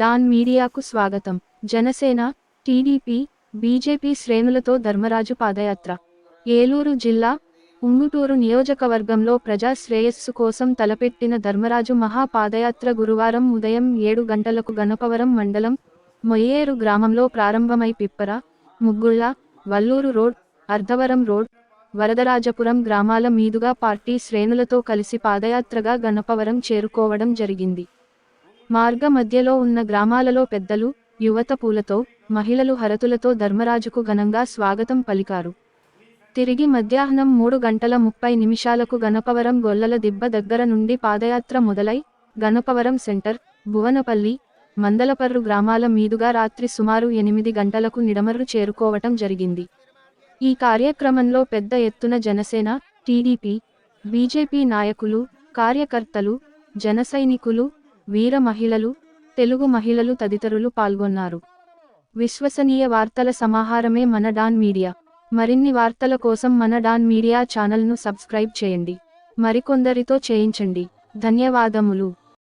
Don మీడియాకు స్వాగతం. Janasena, TDP, BJP శ్రేణులతో Dharmaraju పాదయాత్ర. ఏలూరు జిల్లా, ఉంగుటూరు నియోజకవర్గంలో ప్రజా శ్రేయస్సు కోసం తలపెట్టిన ధర్మరాజు మహా పాదయాత్ర గురువారం ఉదయం 7 గంటలకు గణపవరం మండలం, మొయ్యేరు గ్రామంలో ప్రారంభమై పిప్పర, ముగ్గుళ్ళ, వల్లూరు రోడ్, అర్ధవరం రోడ్, వరదరాజపురం గ్రామాల మీదుగా పార్టీ శ్రేణులతో కలిసి పాదయాత్రగా గణపవరం చేరుకోవడం జరిగింది. మార్గ మధ్యలో ఉన్న గ్రామాలలో పెద్దలు, యువత పూలతో, మహిళలు హరతులతో ధర్మరాజుకు ఘనంగా స్వాగతం పలికారు. తిరిగి మధ్యాహ్నం 3 గంటల 30 నిమిషాలకు గణపవరం గొల్లల దిబ్బ దగ్గర నుండి పాదయాత్ర మొదలై, గణపవరం సెంటర్, భువనపల్లి, మందలపర్రు గ్రామాల మీదుగా రాత్రి సుమారు 8 గంటలకు నిడమర్రు చేరుకోవటం జరిగింది. ఈ కార్యక్రమంలో పెద్ద ఎత్తున జనసేన, టీడీపీ, బీజేపీ నాయకులు, కార్యకర్తలు, జనసైనికులు, వీర మహిళలు, తెలుగు మహిళలు తదితరులు పాల్గొన్నారు. విశ్వసనీయ వార్తల సమాహారమే మన డాన్ మీడియా. మరిన్ని వార్తల కోసం మన డాన్ మీడియా ఛానల్ను సబ్స్క్రైబ్ చేయండి. మరికొందరితో చేయించండి. ధన్యవాదములు.